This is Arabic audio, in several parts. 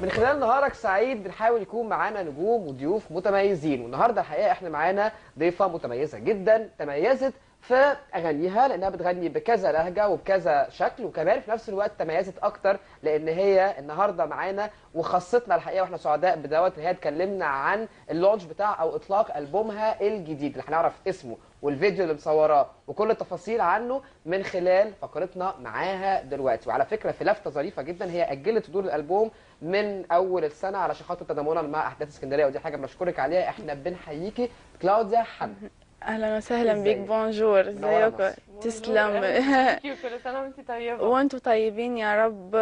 من خلال نهارك سعيد بنحاول يكون معانا نجوم وضيوف متميزين، والنهارده الحقيقه احنا معانا ضيفه متميزه جدا، تميزت في اغانيها لانها بتغني بكذا لهجه وبكذا شكل، وكمان في نفس الوقت تميزت اكتر لان هي النهارده معانا وخاصتنا الحقيقه، واحنا سعداء بدوت ان هي تكلمنا عن اللونش بتاع او اطلاق البومها الجديد اللي هنعرف اسمه والفيديو اللي مصوراه وكل التفاصيل عنه من خلال فقرتنا معاها دلوقتي. وعلى فكره في لفته ظريفه جدا، هي اجلت صدور الالبوم من اول السنه علشان خاطر تضامنا مع احداث اسكندريه، ودي حاجه بنشكرك عليها. احنا بنحييكي كلاوديا حمد. اهلا وسهلا بيك، بونجور، ازيكم؟ تسلم. كل سنه وانت طيبه. وانتم طيبين يا رب.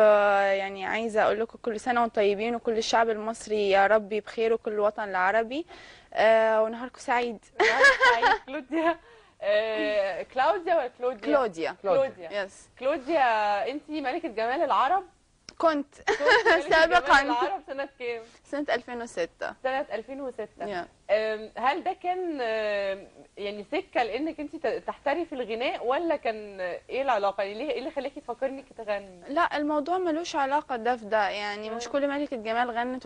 يعني عايزه اقول لكم كل سنه وانتم طيبين، وكل الشعب المصري يا رب بخير، وكل الوطن العربي. ونهاركم سعيد. سعيد. كلوديا. كلاوديا ولا كلوديا؟ كلوديا. يس. كلوديا، انت ملكه جمال العرب. كنت ملكة سابقا. جمال العرب سنه كام؟ سنه 2006. سنه 2006. yeah. هل ده كان يعني سكه لانك انت تحترفي الغناء، ولا كان ايه العلاقه؟ يعني ايه اللي خلاكي تفكري انك تغني؟ لا، الموضوع ملوش علاقه ده في ده، يعني مش كل ملكه جمال غنت،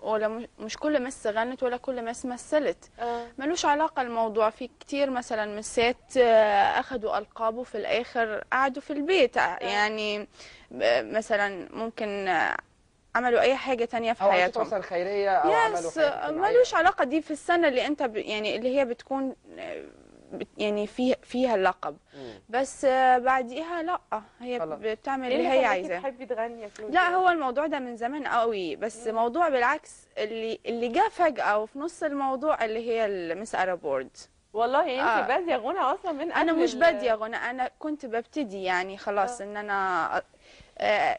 ولا مش كل مس غنت، ولا كل مس مثلت. ملوش علاقه الموضوع. في كتير مثلا مسات اخذوا القابه في الاخر قعدوا في البيت. يعني مثلا ممكن عملوا اي حاجه تانية في حياتهم، او مثلا خيريه او عملوا حاجه ملوش علاقه دي في السنه اللي انت يعني اللي هي بتكون يعني فيها اللقب. بس بعديها لا، هي بتعمل اللي هي عايزاه. بتحبي تغني يا كلوديا؟ لا، هو الموضوع ده من زمان قوي، بس موضوع بالعكس اللي جه فجاه وفي نص الموضوع اللي هي المس ارابورد. والله يعني انت باديه غنى اصلا من قبل؟ انا مش باديه غنى، انا كنت ببتدي يعني خلاص ان انا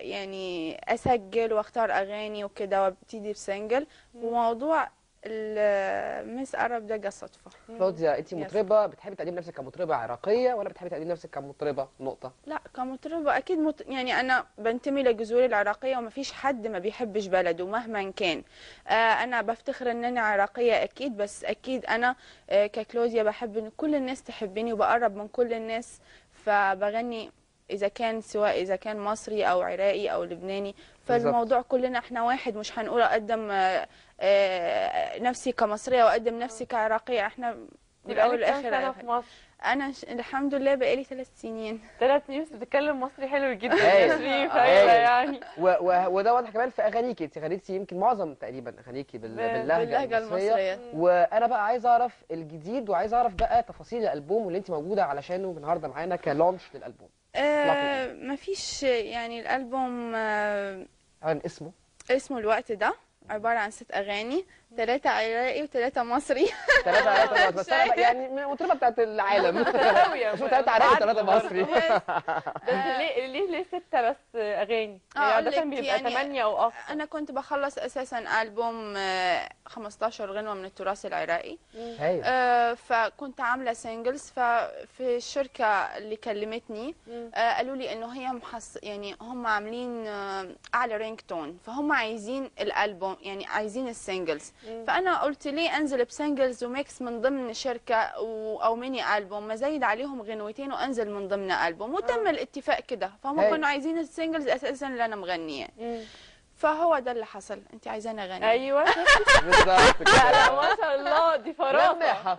يعني اسجل واختار اغاني وكده وابتدي بسنجل. وموضوع المس ارب ده جه صدفه. كلاوديا، انت مطربه، بتحبي تقدمي نفسك كمطربه عراقيه ولا بتحبي تقدمي نفسك كمطربه نقطه؟ لا، كمطربه اكيد. يعني انا بنتمي لجذوري العراقيه، ومفيش حد ما بيحبش بلده مهما كان. انا بفتخر ان انا عراقيه اكيد، بس اكيد انا ككلوديا بحب ان كل الناس تحبني وبقرب من كل الناس، فبغني سواء اذا كان مصري او عراقي او لبناني، فالموضوع كلنا احنا واحد. مش هنقول اقدم نفسي كمصريه واقدم نفسي كعراقيه. احنا بالاول والاخر في مصر. انا الحمد لله بقالي 3 سنين. 3 سنين بتتكلم مصري حلو جدا يا شريف. يعني وده واضح كمان في اغانيكي. انت غنيتي يمكن معظم تقريبا اغانيكي باللهجه المصريه. وانا بقى عايز اعرف الجديد، وعايز اعرف بقى تفاصيل الالبوم واللي انت موجوده علشانه النهارده معانا كلونش للالبوم. مفيش يعني الالبوم اسمه الوقت ده عباره عن 6 اغاني، 3 عراقي و3 مصري. 3 عراقي بس انا يعني المطربه بتاعت العالم. شو 3 عراقي و3 مصري. بس ليه 6 بس اغاني؟ يعني عاده بيبقى 8 او اكتر. انا كنت بخلص اساسا البوم 15 غنوه من التراث العراقي. فكنت عامله سينجلز، ففي الشركه اللي كلمتني قالوا لي انه هي يعني هم عاملين اعلى رينج تون، فهم عايزين الالبوم، يعني عايزين السينجلز. فانا قلت ليه انزل بسنجلز وميكس من ضمن شركه او ميني البوم، ما زايد عليهم غنوتين وانزل من ضمن البوم. وتم الاتفاق كده، فهم كانوا عايزين السنجلز اساسا اللي انا مغنيه. فهو ده اللي حصل. انت عايزاني اغني؟ ايوه بالظبط كده. لا ما شاء الله، دي فراسه.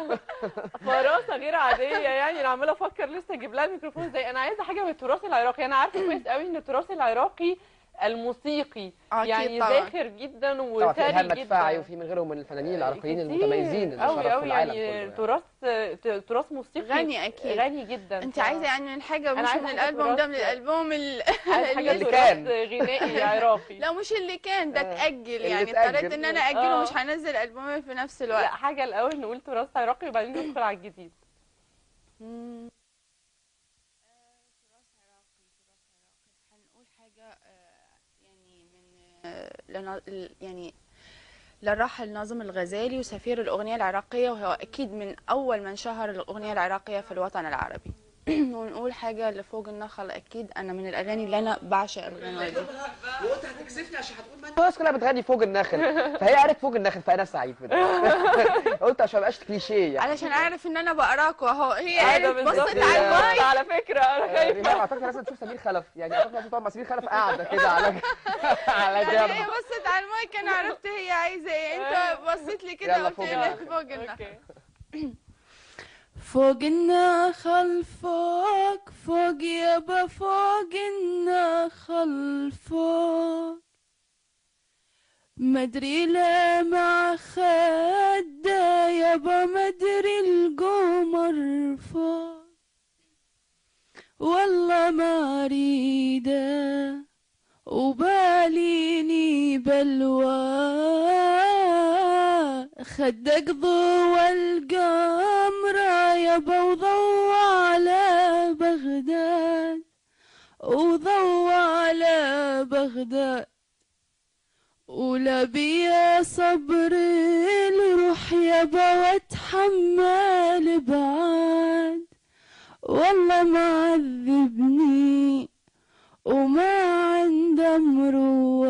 فراسه غير عاديه. يعني انا عماله افكر لسه اجيب لها الميكروفون ازاي. انا عايزه حاجه من التراث العراقي. انا عارفه كويس قوي ان التراث العراقي الموسيقي يعني زاخر جدا وثري جدا. مدفعي، وفي من غيرهم من الفنانين العراقيين المتميزين اللي شرفوا العالم يعني كله. تراث موسيقي غني اكيد، غني جدا. انت عايزه يعني من حاجه مش من الالبوم ده، من الالبوم اللي كان غنائي عراقي. لا مش اللي كان ده، اتاجل. يعني اضطريت ان انا اجله ومش هنزل البومين في نفس الوقت. لا، حاجه الاول نقول تراث عراقي وبعدين ندخل على الجديد. يعني للراحل ناظم الغزالي وسفير الأغنية العراقية، وهو أكيد من أول من شهر الأغنية العراقية في الوطن العربي. ونقول حاجه لفوق النخل. اكيد انا من الاغاني اللي انا بعشق الغنوه دي. وانت هتكسفني عشان هتقول ما الناس كلها بتغني فوق النخل، فهي قالت فوق النخل فانا سعيد بده. قلت عشان ما ابقاش كليشيه يعني. علشان اعرف ان انا بقراكوا اهو. هي هذا قالت بصت بالظبط. على المايك. على فكره انا خايفه. اعتقد لازم تشوف سمير خلف، يعني اعتقد لازم تقعد مع سمير خلف قاعده كده على على يعني هي جنب. بصت على المايك انا عرفت هي عايزه ايه. انت بصيت لي كده يلا قلت فوق لي النخل. فوق النخل. اوكي. فوق النخل فوق فوق يابا فوق النخل فوق، مدري لا مع خده يابا مدري القمر فوق، والله ما اريده وباليني بلوى، خدك ضوى القمرة يابا وضوى على بغداد، وضوى على بغداد، ولا بيا صبر الروح يابا واتحمل بعاد، والله ما عذبني وما عند مروه.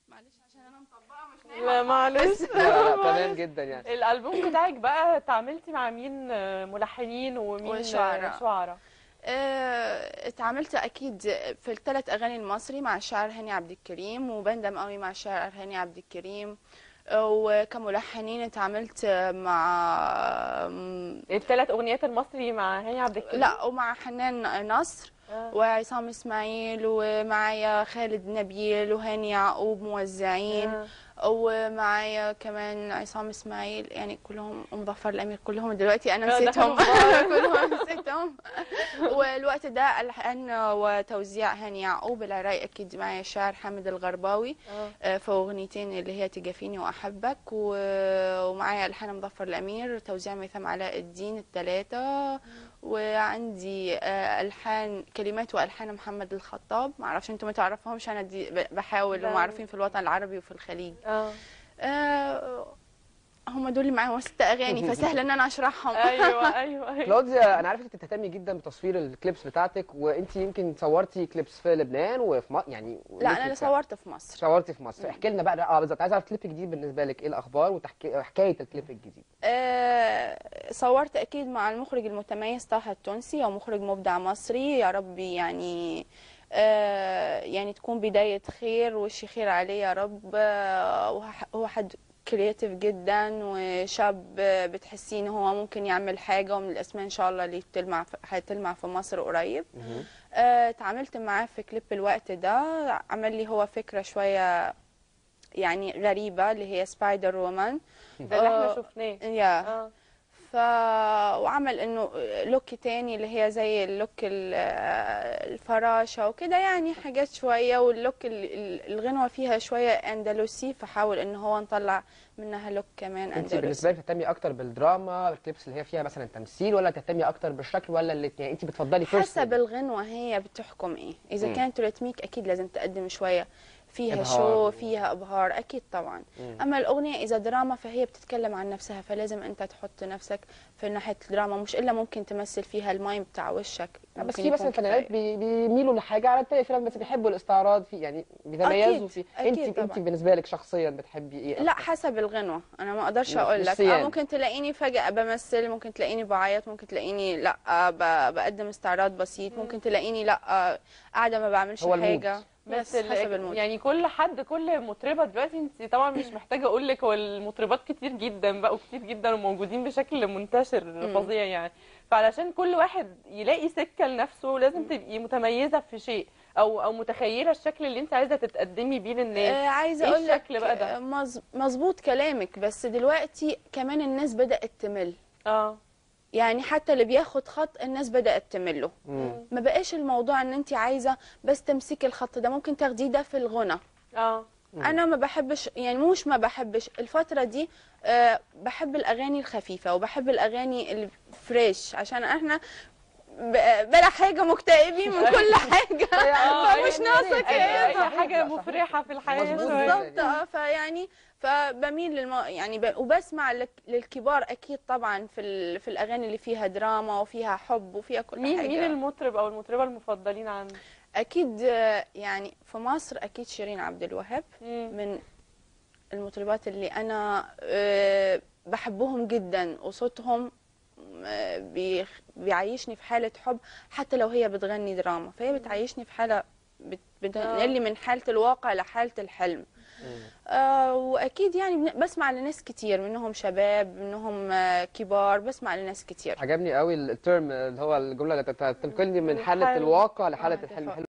معلش عشان انا مطبقه مش نايمه. لا معلش. لا تمام جدا يعني. الالبوم بتاعك بقى اتعاملتي مع مين ملحنين ومين وشعراء؟ اتعاملت اكيد في الثلاث اغاني المصري مع الشاعر هاني عبد الكريم، وبندم قوي مع الشاعر هاني عبد الكريم. وكملحنين اتعاملت مع الثلاث اغنيات المصري مع هاني عبد الكريم. لا، ومع حنان نصر وعصام اسماعيل، ومعايا خالد نبيل وهاني يعقوب موزعين. ومعايا كمان عصام اسماعيل، يعني كلهم، ومظفر الامير، كلهم دلوقتي انا نسيتهم. كلهم نسيتهم. والوقت ده الحان وتوزيع هاني يعقوب. العراقي اكيد معايا الشاعر حامد الغرباوي في اغنيتين اللي هي تجافيني واحبك، ومعايا الحان مظفر الامير، توزيع ميثم علاء الدين، الثلاثه. وعندي الحان كلمات والحان محمد الخطاب. ما اعرفش انتم ما تعرفوهمش، انا دي بحاول، ومعروفين في الوطن العربي وفي الخليج. هم دول اللي معاهم 6 اغاني، فسهل ان انا اشرحهم. ايوه. كلاوديا، انا عارفه انت بتهتمي جدا بتصوير الكليبس بتاعتك، وانت يمكن صورتي كليبس في لبنان وفي يعني. لا، انا اللي صورت في مصر. صورتي في مصر. احكي لنا بقى بالظبط، عايز اعرف الكليب الجديد بالنسبه لك ايه الاخبار، وحكايه الكليب الجديد. صورت اكيد مع المخرج المتميز طه التونسي، او مخرج مبدع مصري. يا رب يعني يعني تكون بدايه خير وشي خير عليه يا رب. هو حد كرياتيف جدا، وشاب بتحسيه ان هو ممكن يعمل حاجه، ومن الاسماء ان شاء الله اللي هتلمع في مصر قريب. اتعاملت معاه في كليب الوقت ده. عمل لي هو فكره شويه يعني غريبه، اللي هي سبايدر وومن، ده اللي احنا شفناه. وعمل انه لوك تاني اللي هي زي اللوك الفراشه وكده، يعني حاجات شويه. واللوك الغنوه فيها شويه اندلسي، فحاول ان هو نطلع منها لوك كمان اندلسي. انت بالنسبه لك تهتمي اكتر بالدراما، الكليبس اللي هي فيها مثلا تمثيل، ولا تهتمي اكتر بالشكل، ولا اللي يعني انت بتفضلي حسب الغنوه هي بتحكم ايه. اذا كانت ريتميك اكيد لازم تقدم شويه فيها شو، فيها ابهار، اكيد طبعا. اما الاغنيه اذا دراما فهي بتتكلم عن نفسها، فلازم انت تحط نفسك في ناحيه الدراما، مش الا ممكن تمثل فيها المايم بتاع وشك. بس في مثلا فنانات بيميلوا لحاجه على التانية، في بس بيحبوا الاستعراض في، يعني بيتميزوا في. انت بالنسبه لك شخصيا بتحبي ايه أكتر؟ لا، حسب الغنوه، انا ما اقدرش اقول لك. ممكن تلاقيني فجاه بمثل، ممكن تلاقيني بعيط، ممكن تلاقيني لا بقدم استعراض بسيط، ممكن تلاقيني لا قاعده ما بعملش حاجه. بس يعني كل مطربه دلوقتي، انت طبعا مش محتاجه اقول لك، هو المطربات كتير جدا بقوا كتير جدا وموجودين بشكل منتشر فظيع يعني. فعلشان كل واحد يلاقي سكه لنفسه لازم تبقي متميزه في شيء، او متخيله الشكل اللي انت عايزه تتقدمي بيه للناس. عايزه اقول لك مظبوط كلامك، بس دلوقتي كمان الناس بدات تمل. يعني حتى اللي بياخد خط الناس بدأت تمله. ما بقاش الموضوع ان انت عايزه بس تمسكي الخط ده، ممكن تاخديه ده في الغنى. انا ما بحبش، يعني مش ما بحبش الفتره دي. بحب الاغاني الخفيفه، وبحب الاغاني الفريش، عشان احنا بلا حاجه مكتئبين من كل حاجه. فمش مش ناقصك اي حاجه مفرحه في الحياه بالظبط. فيعني فبميل يعني وبسمع للكبار اكيد طبعا في الاغاني اللي فيها دراما وفيها حب وفيها كل حاجه. مين المطرب او المطربه المفضلين عندك؟ اكيد يعني في مصر اكيد شيرين عبد الوهاب من المطربات اللي انا بحبهم جدا، وصوتهم بيعيشني في حالة حب حتى لو هي بتغني دراما، فهي بتعيشني في حالة بتنقلي من حالة الواقع لحالة الحلم. واكيد يعني بسمع لناس كتير، منهم شباب منهم كبار، بسمع لناس كتير. عجبني قوي الترم اللي هو الجمله اللي تنقلني من حاله الواقع لحاله الحلم.